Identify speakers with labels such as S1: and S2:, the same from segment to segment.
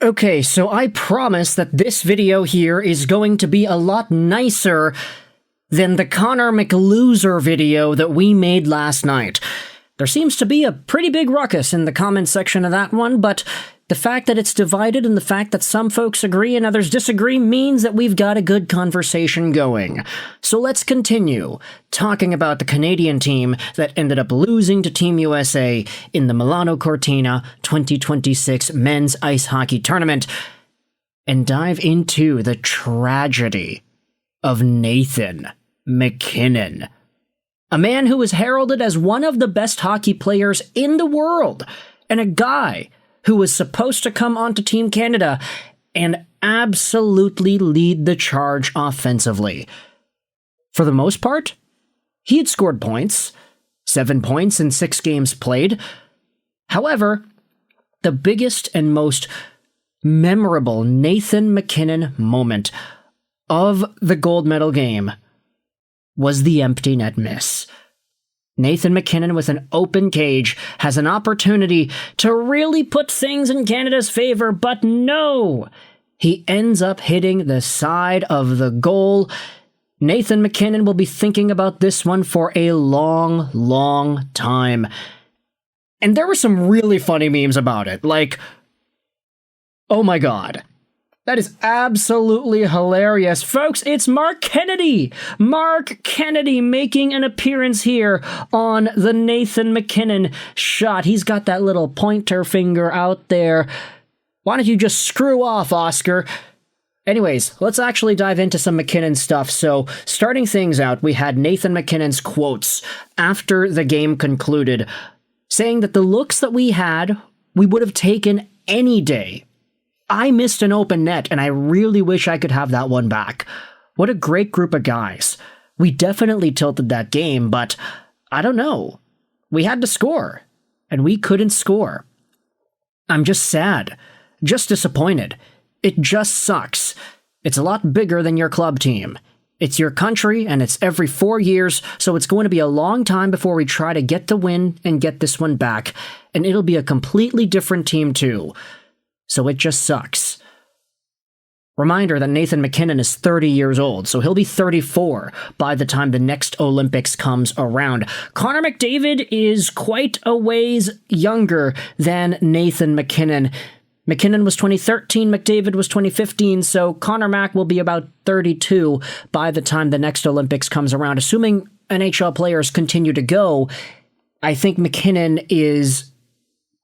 S1: Okay, so I promise that this video here is going to be a lot nicer than the Connor McLoser video that we made last night. There seems to be a pretty big ruckus in the comment section of that one, but the fact that it's divided and the fact that some folks agree and others disagree means that we've got a good conversation going. So let's continue talking about the Canadian team that ended up losing to Team USA in the Milano Cortina 2026 Men's Ice Hockey Tournament and dive into the tragedy of Nathan MacKinnon. A man who was heralded as one of the best hockey players in the world, and a guy who was supposed to come onto Team Canada and absolutely lead the charge offensively. For the most part, he had scored points, 7 points in 6 games played. However, the biggest and most memorable Nathan MacKinnon moment of the gold medal game was the empty net miss. Nathan MacKinnon, with an open cage, has an opportunity to really put things in Canada's favor, but no! He ends up hitting the side of the goal. Nathan MacKinnon will be thinking about this one for a long, long time. And there were some really funny memes about it, like, oh my god. That is absolutely hilarious. Folks, it's Mark Kennedy! Mark Kennedy making an appearance here on the Nathan MacKinnon shot. He's got that little pointer finger out there. Why don't you just screw off, Oscar? Anyways, let's actually dive into some MacKinnon stuff. So, starting things out, we had Nathan MacKinnon's quotes after the game concluded, saying that the looks that we had, we would have taken any day. I missed an open net, and I really wish I could have that one back. What a great group of guys. We definitely tilted that game, but I don't know. We had to score, and we couldn't score. I'm just sad. Just disappointed. It just sucks. It's a lot bigger than your club team. It's your country, and it's every 4 years, so it's going to be a long time before we try to get the win and get this one back, and it'll be a completely different team too. So it just sucks. Reminder that Nathan MacKinnon is 30 years old, so he'll be 34 by the time the next Olympics comes around. Connor McDavid is quite a ways younger than Nathan MacKinnon. MacKinnon was 2013, McDavid was 2015, so Connor Mac will be about 32 by the time the next Olympics comes around. Assuming NHL players continue to go, I think MacKinnon is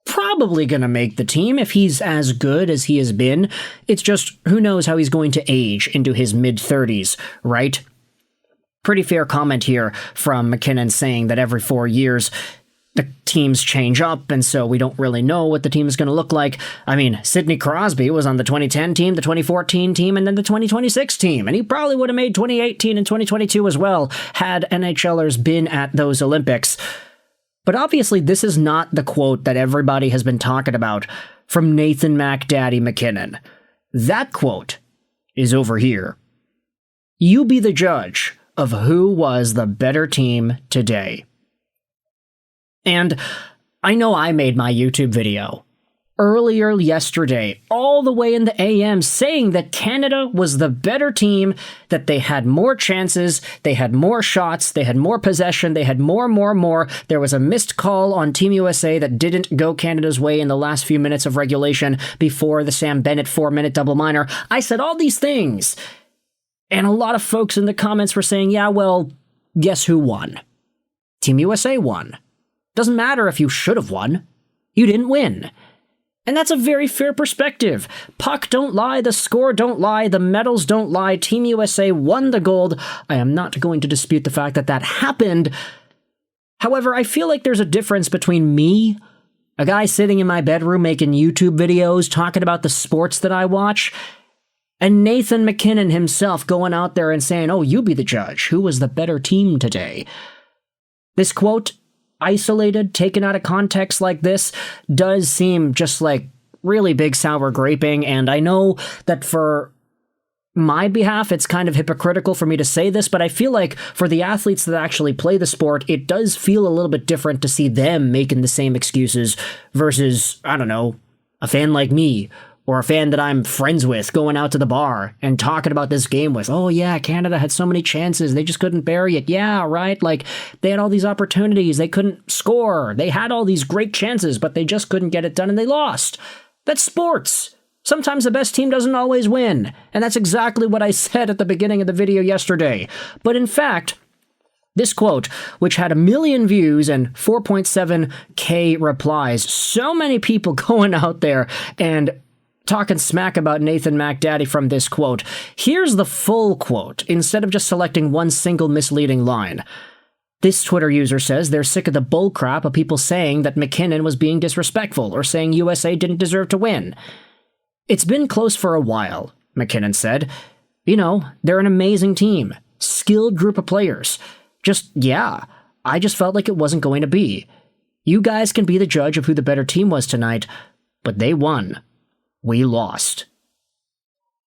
S1: probably going to make the team if he's as good as he has been. It's just, who knows how he's going to age into his mid-30s, right? Pretty fair comment here from MacKinnon saying that every 4 years the teams change up, and so we don't really know what the team is going to look like. I mean, Sidney Crosby was on the 2010 team, the 2014 team, and then the 2026 team, and he probably would have made 2018 and 2022 as well had NHLers been at those Olympics. But obviously, this is not the quote that everybody has been talking about from Nathan Mac Daddy MacKinnon. That quote is over here. You be the judge of who was the better team today. And I know I made my YouTube video earlier yesterday, all the way in the AM, saying that Canada was the better team, that they had more chances, they had more shots, they had more possession, they had more. There was a missed call on Team USA that didn't go Canada's way in the last few minutes of regulation before the Sam Bennett 4-minute double minor. I said all these things, and a lot of folks in the comments were saying, yeah, well, guess who won? Team USA won. Doesn't matter if you should have won. You didn't win. And that's a very fair perspective. Puck don't lie, the score don't lie, the medals don't lie. Team USA won the gold. I am not going to dispute the fact that that happened. However, I feel like there's a difference between me, a guy sitting in my bedroom making YouTube videos talking about the sports that I watch, and Nathan MacKinnon himself going out there and saying, oh, you be the judge. Who was the better team today? This quote, isolated, taken out of context like this, does seem just like really big sour graping, and I know that for my behalf, it's kind of hypocritical for me to say this, but I feel like for the athletes that actually play the sport, it does feel a little bit different to see them making the same excuses versus, I don't know, a fan like me or a fan that I'm friends with going out to the bar and talking about this game with, oh yeah, Canada had so many chances, they just couldn't bury it. Yeah, right? Like, they had all these opportunities, they couldn't score. They had all these great chances, but they just couldn't get it done and they lost. That's sports. Sometimes the best team doesn't always win. And that's exactly what I said at the beginning of the video yesterday. But in fact, this quote, which had 1 million views and 4.7K replies, so many people going out there and talking smack about Nathan MacDaddy from this quote. Here's the full quote, instead of just selecting one single misleading line. This Twitter user says they're sick of the bullcrap of people saying that MacKinnon was being disrespectful or saying USA didn't deserve to win. It's been close for a while, MacKinnon said. You know, they're an amazing team, skilled group of players. I just felt like it wasn't going to be. You guys can be the judge of who the better team was tonight, but they won. We lost.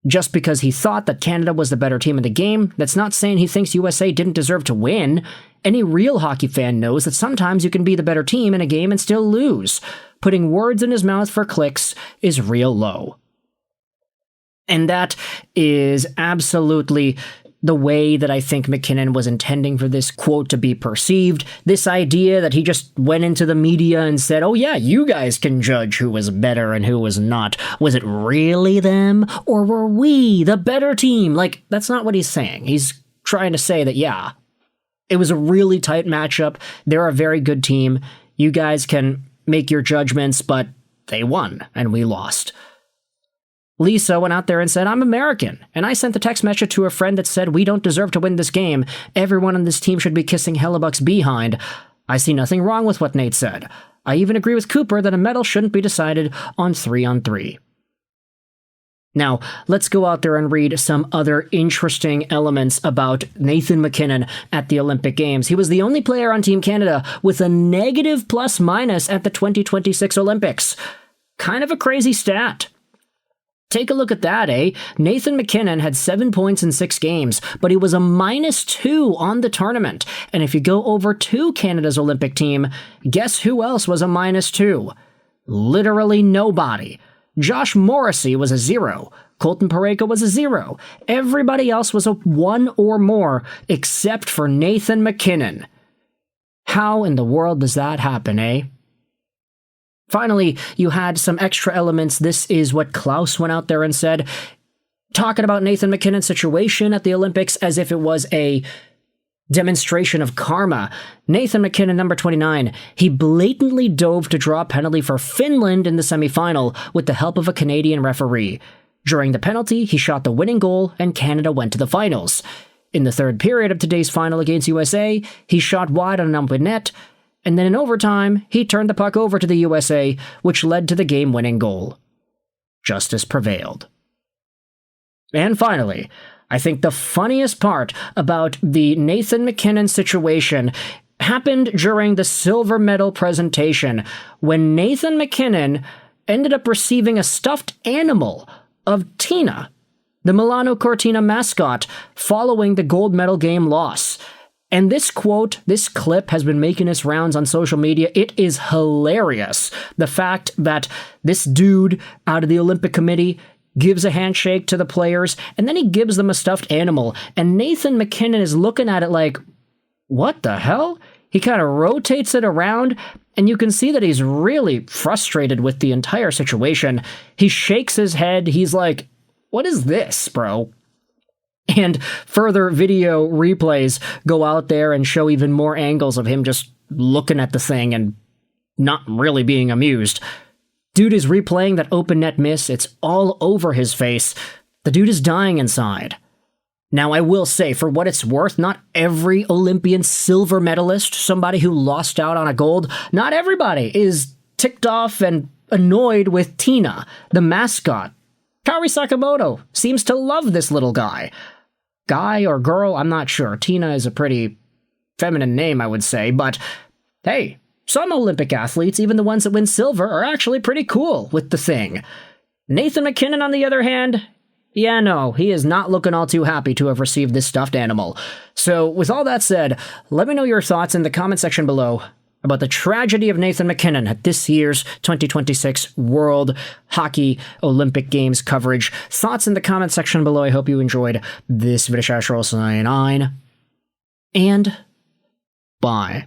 S1: Just because he thought that Canada was the better team in the game, that's not saying he thinks USA didn't deserve to win. Any real hockey fan knows that sometimes you can be the better team in a game and still lose. Putting words in his mouth for clicks is real low. And that is absolutely the way that I think MacKinnon was intending for this quote to be perceived. This idea that he just went into the media and said, oh yeah, you guys can judge who was better and who was not. Was it really them? Or were we the better team? Like, that's not what he's saying. He's trying to say that, yeah, it was a really tight matchup. They're a very good team. You guys can make your judgments, but they won and we lost. Lisa went out there and said, I'm American, and I sent the text message to a friend that said we don't deserve to win this game. Everyone on this team should be kissing Hellebuck's behind. I see nothing wrong with what Nate said. I even agree with Cooper that a medal shouldn't be decided on 3-on-3. Now, let's go out there and read some other interesting elements about Nathan MacKinnon at the Olympic Games. He was the only player on Team Canada with a negative plus-minus at the 2026 Olympics. Kind of a crazy stat. Take a look at that, eh? Nathan MacKinnon had 7 points in 6 games, but he was a -2 on the tournament. And if you go over to Canada's Olympic team, guess who else was a -2? Literally nobody. Josh Morrissey was a 0. Colton Parayko was a 0. Everybody else was a 1 or more, except for Nathan MacKinnon. How in the world does that happen, eh? Finally, you had some extra elements. This is what Klaus went out there and said, talking about Nathan MacKinnon's situation at the Olympics as if it was a demonstration of karma. Nathan MacKinnon, number 29, he blatantly dove to draw a penalty for Finland in the semifinal with the help of a Canadian referee. During the penalty, he shot the winning goal and Canada went to the finals. In the third period of today's final against USA, he shot wide on an open net, and then in overtime, he turned the puck over to the USA, which led to the game-winning goal. Justice prevailed. And finally, I think the funniest part about the Nathan MacKinnon situation happened during the silver medal presentation, when Nathan MacKinnon ended up receiving a stuffed animal of Tina, the Milano Cortina mascot, following the gold medal game loss. And this quote, this clip has been making its rounds on social media. It is hilarious. The fact that this dude out of the Olympic Committee gives a handshake to the players, and then he gives them a stuffed animal. And Nathan MacKinnon is looking at it like, what the hell? He kind of rotates it around, and you can see that he's really frustrated with the entire situation. He shakes his head. He's like, what is this, bro? And further video replays go out there and show even more angles of him just looking at the thing and not really being amused. Dude is replaying that open net miss. It's all over his face. The dude is dying inside. Now, I will say, for what it's worth, not every Olympian silver medalist, somebody who lost out on a gold, not everybody is ticked off and annoyed with Tina, the mascot. Kari Sakamoto seems to love this little guy. Guy or girl, I'm not sure. Tina is a pretty feminine name, I would say, but hey, some Olympic athletes, even the ones that win silver, are actually pretty cool with the thing. Nathan MacKinnon, on the other hand, yeah, no, he is not looking all too happy to have received this stuffed animal. So, with all that said, let me know your thoughts in the comment section below. about the tragedy of Nathan MacKinnon at this year's 2026 World Hockey Olympic Games coverage. Thoughts in the comment section below. I hope you enjoyed this video. And bye.